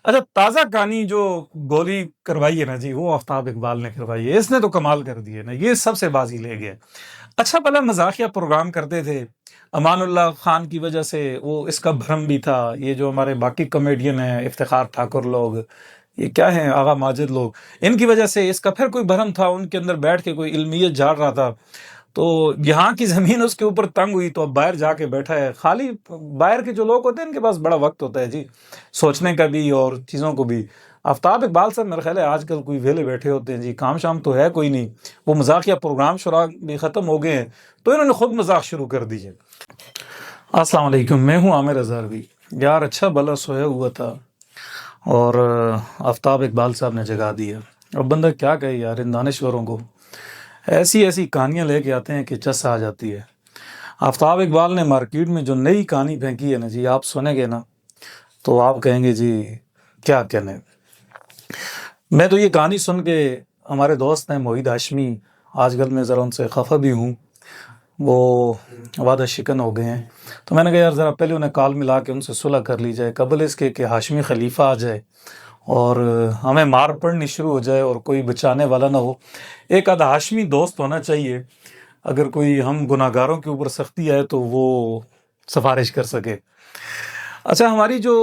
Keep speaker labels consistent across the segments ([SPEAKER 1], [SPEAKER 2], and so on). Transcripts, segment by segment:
[SPEAKER 1] اچھا، تازہ کہانی جو گولی کروائی ہے نا جی، وہ آفتاب اقبال نے کروائی ہے. اس نے تو کمال کر دی ہے نا، یہ سب سے بازی لے گیا. اچھا بھلا مزاحیہ پروگرام کرتے تھے امان اللہ خان کی وجہ سے، وہ اس کا بھرم بھی تھا. یہ جو ہمارے باقی کامیڈین ہیں، افتخار ٹھاکر لوگ، یہ کیا ہیں، آغا ماجد لوگ، ان کی وجہ سے اس کا پھر کوئی بھرم تھا. ان کے اندر بیٹھ کے کوئی علمیت جھاڑ رہا تھا، تو یہاں کی زمین اس کے اوپر تنگ ہوئی تو اب باہر جا کے بیٹھا ہے. خالی باہر کے جو لوگ ہوتے ہیں ان کے پاس بڑا وقت ہوتا ہے جی، سوچنے کا بھی اور چیزوں کو بھی. آفتاب اقبال صاحب میرا خیال ہے آج کل کوئی ویلے بیٹھے ہوتے ہیں جی، کام شام تو ہے کوئی نہیں. وہ مزاحیہ پروگرام شرا بھی ختم ہو گئے ہیں تو انہوں نے خود مذاق شروع کر دیے. السلام علیکم، میں ہوں عامر اظہروی. یار اچھا بھلا سویا ہوا تھا اور آفتاب اقبال صاحب نے جگا دیا. اب بندہ کیا کہے یار، ان دانشوروں کو ایسی ایسی کہانیاں لے کے آتے ہیں کہ چس آ جاتی ہے. آفتاب اقبال نے مارکیٹ میں جو نئی کہانی پھینکی ہے نا جی، آپ سنیں گے نا تو آپ کہیں گے جی کیا کہنے. میں تو یہ کہانی سن کے، ہمارے دوست ہیں موحد ہاشمی، آج کل میں ذرا ان سے خفا بھی ہوں، وہ وعدہ شکن ہو گئے ہیں. تو میں نے کہا یار ذرا پہلے انہیں کال ملا کے ان سے صلح کر لی جائے، قبل اس کے کہ ہاشمی خلیفہ آ جائے اور ہمیں مار پڑنی شروع ہو جائے اور کوئی بچانے والا نہ ہو. ایک آدھا ہاشمی دوست ہونا چاہیے، اگر کوئی ہم گناہ گاروں کے اوپر سختی آئے تو وہ سفارش کر سکے. اچھا، ہماری جو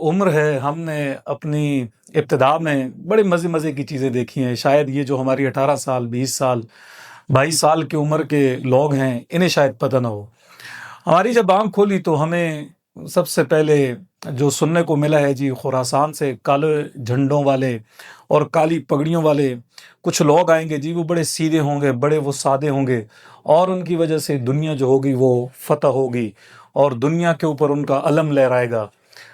[SPEAKER 1] عمر ہے، ہم نے اپنی ابتدا میں بڑے مزے مزے کی چیزیں دیکھی ہیں. شاید یہ جو ہماری 18 سال 20 سال 22 سال کی عمر کے لوگ ہیں انہیں شاید پتہ نہ ہو. ہماری جب آنکھ کھولی تو ہمیں سب سے پہلے جو سننے کو ملا ہے جی، خراسان سے کالے جھنڈوں والے اور کالی پگڑیوں والے کچھ لوگ آئیں گے جی. وہ بڑے سیدھے ہوں گے، بڑے وہ سادے ہوں گے، اور ان کی وجہ سے دنیا جو ہوگی وہ فتح ہوگی اور دنیا کے اوپر ان کا علم لہرائے گا.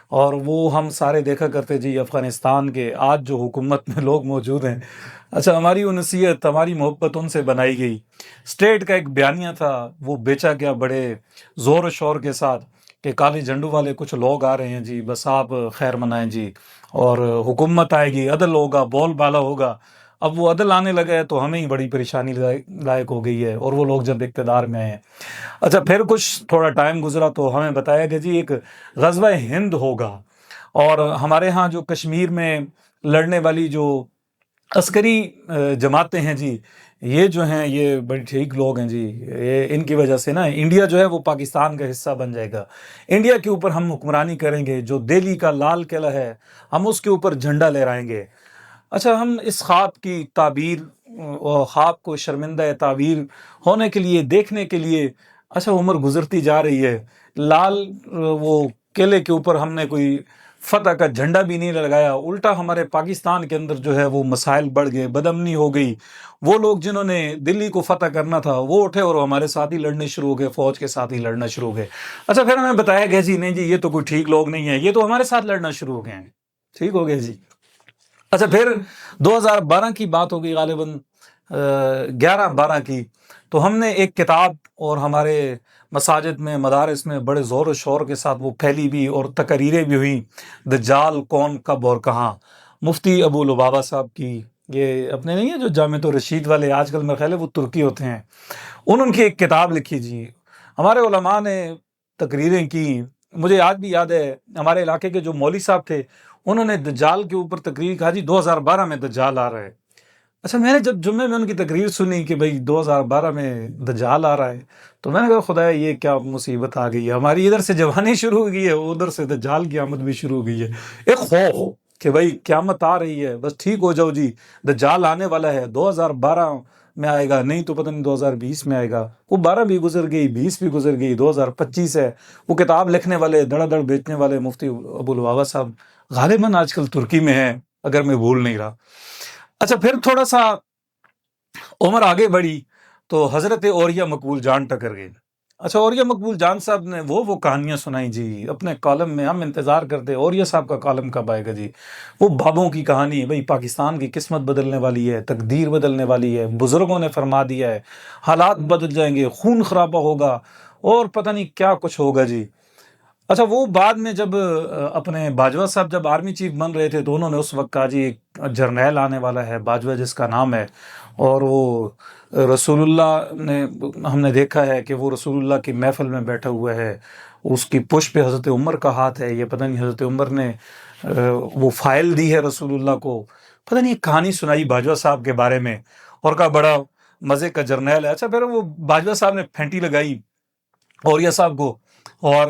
[SPEAKER 1] اور وہ ہم سارے دیکھا کرتے جی افغانستان کے آج جو حکومت میں لوگ موجود ہیں. اچھا، ہماری انسیت، ہماری محبت ان سے بنائی گئی. اسٹیٹ کا ایک بیانیہ تھا، وہ بیچا گیا بڑے زور و شور کے ساتھ کہ کالے جھنڈوں والے کچھ لوگ آ رہے ہیں جی، بس آپ خیر منائیں جی، اور حکومت آئے گی، عدل ہوگا، بول بالا ہوگا. اب وہ عدل آنے لگا ہے تو ہمیں ہی بڑی پریشانی لائق ہو گئی ہے، اور وہ لوگ جب اقتدار میں آئے ہیں. اچھا، پھر کچھ تھوڑا ٹائم گزرا تو ہمیں بتایا کہ جی ایک غزوہ ہند ہوگا، اور ہمارے ہاں جو کشمیر میں لڑنے والی جو عسکری جماعتیں ہیں جی، یہ جو ہیں یہ بڑی ٹھیک لوگ ہیں جی. یہ ان کی وجہ سے نا انڈیا جو ہے وہ پاکستان کا حصہ بن جائے گا. انڈیا کے اوپر ہم حکمرانی کریں گے، جو دہلی کا لال قلعہ ہے ہم اس کے اوپر جھنڈا لہرائیں گے. اچھا، ہم اس خواب کی تعبیر اور خواب کو شرمندہ تعبیر ہونے کے لیے، دیکھنے کے لیے، اچھا عمر گزرتی جا رہی ہے، لال وہ قلعے کے اوپر ہم نے کوئی فتح کا جھنڈا بھی نہیں لگایا. الٹا ہمارے پاکستان کے اندر جو ہے وہ مسائل بڑھ گئے، بدامنی ہو گئی. وہ لوگ جنہوں نے دلی کو فتح کرنا تھا وہ اٹھے اور ہمارے ساتھ ہی لڑنے شروع ہو گئے، فوج کے ساتھ ہی لڑنا شروع ہو گئے. اچھا، پھر ہمیں بتایا گیا جی نہیں جی یہ تو کوئی ٹھیک لوگ نہیں ہیں، یہ تو ہمارے ساتھ لڑنا شروع ہو گئے ہیں. ٹھیک ہو گئے جی. اچھا، پھر 2012 کی بات ہوگی، غالباً 11-12 کی، تو ہم نے ایک کتاب اور ہمارے مساجد میں، مدارس میں بڑے زور و شور کے ساتھ وہ پھیلی بھی اور تقریریں بھی ہوئیں، دجال کون، کب اور کہاں. مفتی ابو لبابہ صاحب کی، یہ اپنے نہیں ہیں جو جامع الرشید والے، آج کل میرے خیال ہے وہ ترکی ہوتے ہیں، انہوں کی ایک کتاب لکھی جی. ہمارے علماء نے تقریریں کی. مجھے آج بھی یاد ہے ہمارے علاقے کے جو مولوی صاحب تھے، انہوں نے دجال کے اوپر تقریر کہا جی 2012 میں دجال آ رہا ہے. اچھا، میں نے جب جمعے میں ان کی تقریر سنی کہ بھئی 2012 میں دجال آ رہا ہے، تو میں نے کہا خدایا یہ کیا مصیبت آ گئی ہے، ہماری ادھر سے جوانی شروع ہو گئی ہے، ادھر سے دجال کی آمد بھی شروع ہو گئی ہے. ایک خوف کہ بھئی قیامت آ رہی ہے، بس ٹھیک ہو جاؤ جی، دجال آنے والا ہے، 2012 میں آئے گا، نہیں تو پتہ نہیں 2020 میں آئے گا. وہ 12 بھی گزر گئی، 20 بھی گزر گئی، 2025 ہے. وہ کتاب لکھنے والے، دڑا دڑ بیچنے والے مفتی ابو لبابہ صاحب غالباً آج کل ترکی میں ہیں اگر میں بھول نہیں رہا. اچھا، پھر تھوڑا سا عمر آگے بڑھی تو حضرت اوریہ مقبول جان ٹکر گئے. اچھا، اوریہ مقبول جان صاحب نے وہ کہانیاں سنائی جی اپنے کالم میں. ہم انتظار کرتے اوریہ صاحب کا کالم کب آئے گا جی. وہ بابوں کی کہانی، بھئی پاکستان کی قسمت بدلنے والی ہے، تقدیر بدلنے والی ہے، بزرگوں نے فرما دیا ہے، حالات بدل جائیں گے، خون خرابہ ہوگا اور پتہ نہیں کیا کچھ ہوگا جی. اچھا، وہ بعد میں جب اپنے باجوہ صاحب جب آرمی چیف بن رہے تھے تو انہوں نے اس وقت کہا جی ایک جرنیل آنے والا ہے باجوہ جس کا نام ہے، اور وہ رسول اللہ نے، ہم نے دیکھا ہے کہ وہ رسول اللہ کی محفل میں بیٹھا ہوا ہے، اس کی پشت پہ حضرت عمر کا ہاتھ ہے. یہ پتہ نہیں حضرت عمر نے وہ فائل دی ہے رسول اللہ کو، پتہ نہیں ایک کہانی سنائی باجوہ صاحب کے بارے میں، اور کہا بڑا مزے کا جرنیل ہے۔ اچھا پھر وہ باجوہ صاحب نے پھینٹی لگائی اوریہ صاحب کو، اور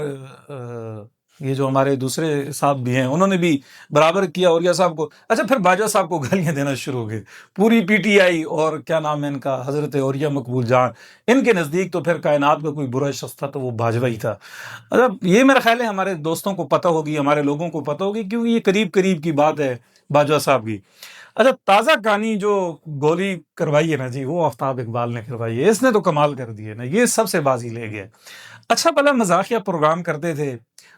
[SPEAKER 1] یہ جو ہمارے دوسرے صاحب بھی ہیں انہوں نے بھی برابر کیا اوریہ صاحب کو۔ اچھا پھر باجوہ صاحب کو گالیاں دینا شروع ہو گئے، پوری پی ٹی آئی اور کیا نام ہے ان کا، حضرت اوریہ مقبول جان، ان کے نزدیک تو پھر کائنات کا کوئی برا شخص تھا تو وہ باجوہ ہی تھا۔ اچھا یہ میرا خیال ہے ہمارے دوستوں کو پتہ ہوگی، ہمارے لوگوں کو پتہ ہوگی، کیونکہ یہ قریب قریب کی بات ہے باجوہ صاحب کی۔ اچھا تازہ کہانی جو گولی کروائی ہے نا جی، وہ آفتاب اقبال نے کروائی ہے، اس نے تو کمال کر دی ہے نا، یہ سب سے بازی لے گیا۔ اچھا پہلے مزاحیہ پروگرام کرتے تھے،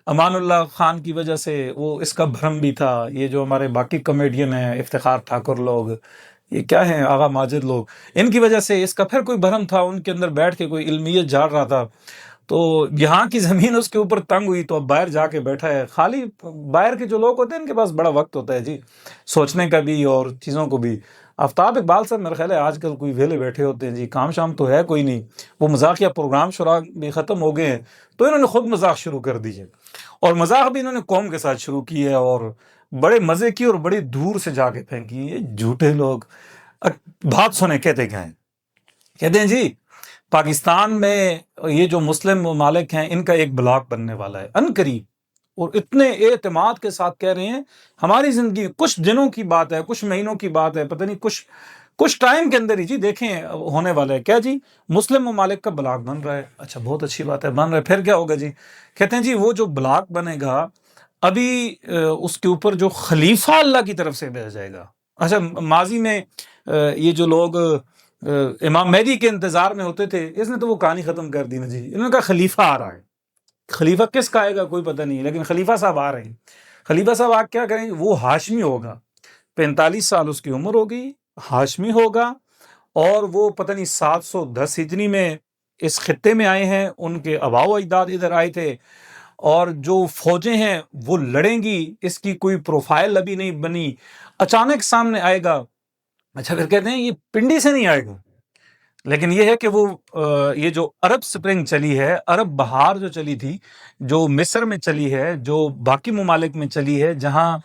[SPEAKER 1] امان اللہ خان کی وجہ سے وہ اس کا بھرم بھی تھا، یہ جو ہمارے باقی کمیڈین ہیں، افتخار ٹھاکر لوگ، یہ کیا ہیں، آغا ماجد لوگ، ان کی وجہ سے اس کا پھر کوئی بھرم تھا، ان کے اندر بیٹھ کے کوئی علمیت جھاڑ رہا تھا، تو یہاں کی زمین اس کے اوپر تنگ ہوئی تو اب باہر جا کے بیٹھا ہے۔ خالی باہر کے جو لوگ ہوتے ہیں ان کے پاس بڑا وقت ہوتا ہے جی، سوچنے کا بھی اور چیزوں کو بھی۔ آفتاب اقبال صاحب میرا خیال ہے آج کل کوئی ویلے بیٹھے ہوتے ہیں جی، کام شام تو ہے کوئی نہیں، وہ مزاحیہ پروگرام شروع بھی ختم ہو گئے ہیں تو انہوں نے خود مذاق شروع کر دی ہے، اور مذاق بھی انہوں نے قوم کے ساتھ شروع کی ہے، اور بڑے مزے کی اور بڑی دور سے جا کے پھینکی۔ یہ جھوٹے لوگ بات سنیں کہتے کیا ہیں، کہتے ہیں جی پاکستان میں یہ جو مسلم ممالک ہیں ان کا ایک بلاک بننے والا ہے ان قریب، اور اتنے اعتماد کے ساتھ کہہ رہے ہیں ہماری زندگی کچھ دنوں کی بات ہے، کچھ مہینوں کی بات ہے، پتہ نہیں کچھ ٹائم کے اندر ہی جی دیکھیں ہونے والا ہے کیا جی، مسلم ممالک کا بلاک بن رہا ہے۔ اچھا بہت اچھی بات ہے، بن رہا ہے، پھر کیا ہوگا جی؟ کہتے ہیں جی وہ جو بلاک بنے گا ابھی اس کے اوپر جو خلیفہ اللہ کی طرف سے بھیجا جائے گا۔ اچھا ماضی میں یہ جو لوگ امام مہدی کے انتظار میں ہوتے تھے، اس نے تو وہ کہانی ختم کر دی نا جی، انہوں نے کہا خلیفہ آ رہا ہے، خلیفہ کس کا آئے گا کوئی پتہ نہیں، لیکن خلیفہ صاحب آ رہے ہیں۔ خلیفہ صاحب آ کیا کریں گے؟ وہ ہاشمی ہوگا، 45 سال اس کی عمر ہوگی، ہاشمی ہوگا، اور وہ پتہ نہیں 710 ہجری میں اس خطے میں آئے ہیں، ان کے آباء و اجداد ادھر آئے تھے، اور جو فوجیں ہیں وہ لڑیں گی، اس کی کوئی پروفائل ابھی نہیں بنی، اچانک سامنے آئے گا۔ اچھا پھر کہتے ہیں یہ پنڈی سے نہیں آئے گا، لیکن یہ ہے کہ وہ یہ جو عرب سپرنگ چلی ہے، عرب بہار جو چلی تھی، جو مصر میں چلی ہے، جو باقی ممالک میں چلی ہے، جہاں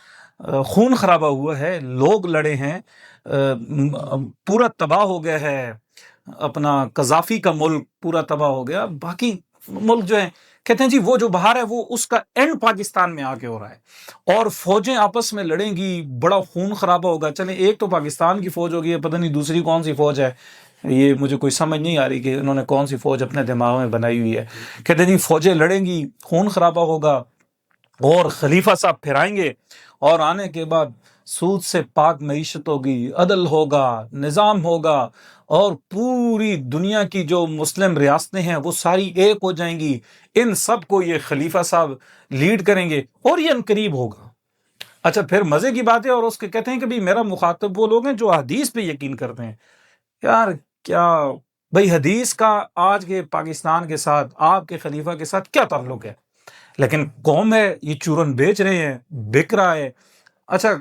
[SPEAKER 1] خون خرابہ ہوا ہے، لوگ لڑے ہیں، پورا تباہ ہو گیا ہے، اپنا قذافی کا ملک پورا تباہ ہو گیا، باقی ملک جو ہیں، کہتے ہیں جی وہ جو بہار ہے وہ اس کا اینڈ پاکستان میں آ کے ہو رہا ہے، اور فوجیں آپس میں لڑیں گی، بڑا خون خرابہ ہوگا۔ چلیں ایک تو پاکستان کی فوج ہوگی، پتہ نہیں دوسری کون سی فوج ہے، یہ مجھے کوئی سمجھ نہیں آ رہی کہ انہوں نے کون سی فوج اپنے دماغ میں بنائی ہوئی ہے۔ کہتے ہیں جی فوجیں لڑیں گی، خون خرابہ ہوگا، اور خلیفہ صاحب پھر آئیں گے، اور آنے کے بعد سود سے پاک معیشت ہوگی، عدل ہوگا، نظام ہوگا، اور پوری دنیا کی جو مسلم ریاستیں ہیں وہ ساری ایک ہو جائیں گی، ان سب کو یہ خلیفہ صاحب لیڈ کریں گے، اور یہ عنقریب ہوگا۔ اچھا پھر مزے کی بات ہے، اور اس کے کہتے ہیں کہ بھی میرا مخاطب وہ لوگ ہیں جو حدیث پہ یقین کرتے ہیں۔ یار کیا بھئی حدیث کا آج کے پاکستان کے ساتھ، آپ کے خلیفہ کے ساتھ کیا تعلق ہے؟ لیکن قوم ہے یہ چورن بیچ رہے ہیں، بک رہا ہے۔ اچھا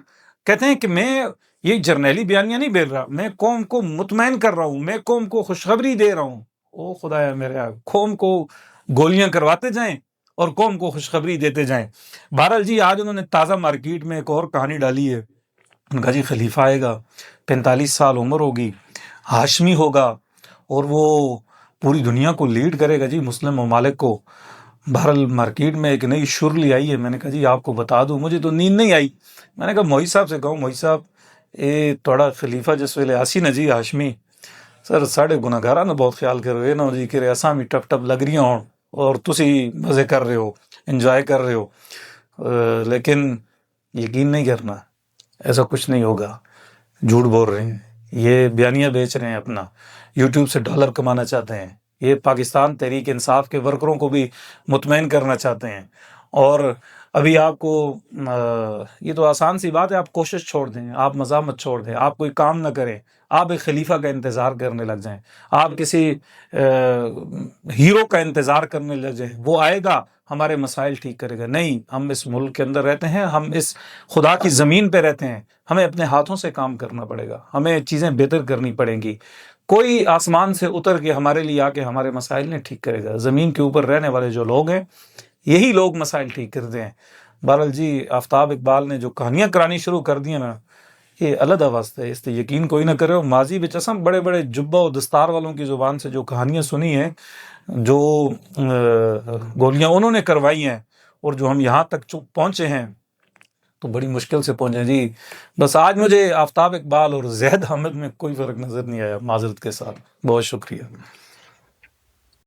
[SPEAKER 1] کہتے ہیں کہ میں یہ جرنیلی بیانیاں نہیں بھیج رہا، میں قوم کو مطمئن کر رہا ہوں، میں قوم کو خوشخبری دے رہا ہوں۔ او خدایا میرے، قوم کو گولیاں کرواتے جائیں اور قوم کو خوشخبری دیتے جائیں۔ بہرحال جی آج انہوں نے تازہ مارکیٹ میں ایک اور کہانی ڈالی ہے، ان کا جی خلیفہ آئے گا، 45 سال عمر ہوگی، ہاشمی ہوگا، اور وہ پوری دنیا کو لیڈ کرے گا جی، مسلم ممالک کو۔ بہرحال مارکیٹ میں ایک نئی شرلی آئی ہے، میں نے کہا جی آپ کو بتا دوں، مجھے تو نیند نہیں آئی، میں نے کہا موئی صاحب سے کہوں، موئی صاحب اے توڑا خلیفہ جس ویلے آسی نا جی ہاشمی سر ساڑھے گناہگاراں نا بہت خیال کرو، یہ نہ جی کہ اساں بھی ٹپ ٹپ لگ رہی ہوں اور تسی مزے کر رہے ہو، انجوائے کر رہے ہو، لیکن یقین نہیں کرنا، ایسا کچھ نہیں ہوگا، جھوٹ بول رہے ہیں، یہ بیانیاں بیچ رہے ہیں، اپنا یوٹیوب سے ڈالر کمانا چاہتے ہیں، یہ پاکستان تحریک انصاف کے ورکروں کو بھی مطمئن کرنا چاہتے ہیں۔ اور ابھی آپ کو یہ تو آسان سی بات ہے، آپ کوشش چھوڑ دیں، آپ مزاحمت چھوڑ دیں، آپ کوئی کام نہ کریں، آپ ایک خلیفہ کا انتظار کرنے لگ جائیں، آپ کسی ہیرو کا انتظار کرنے لگ جائیں، وہ آئے گا ہمارے مسائل ٹھیک کرے گا۔ نہیں، ہم اس ملک کے اندر رہتے ہیں، ہم اس خدا کی زمین پہ رہتے ہیں، ہمیں اپنے ہاتھوں سے کام کرنا پڑے گا، ہمیں چیزیں بہتر کرنی پڑیں گی۔ کوئی آسمان سے اتر کے ہمارے لیے آ کے ہمارے مسائل نہیں ٹھیک کرے گا، زمین کے اوپر رہنے والے جو لوگ ہیں یہی لوگ مسائل ٹھیک کرتے ہیں۔ بہرحال جی آفتاب اقبال نے جو کہانیاں کرانی شروع کر دی ہیں نا یہ علیحدہ واسطہ ہے، اس سے یقین کوئی نہ کرے. اور ماضی بچ اساں بڑے بڑے جبہ و دستار والوں کی زبان سے جو کہانیاں سنی ہیں، جو گولیاں انہوں نے کروائی ہیں، اور جو ہم یہاں تک پہنچے ہیں تو بڑی مشکل سے پہنچے جی. بس آج مجھے آفتاب اقبال اور زید حامد میں کوئی فرق نظر نہیں آیا، معذرت کے ساتھ. بہت شکریہ.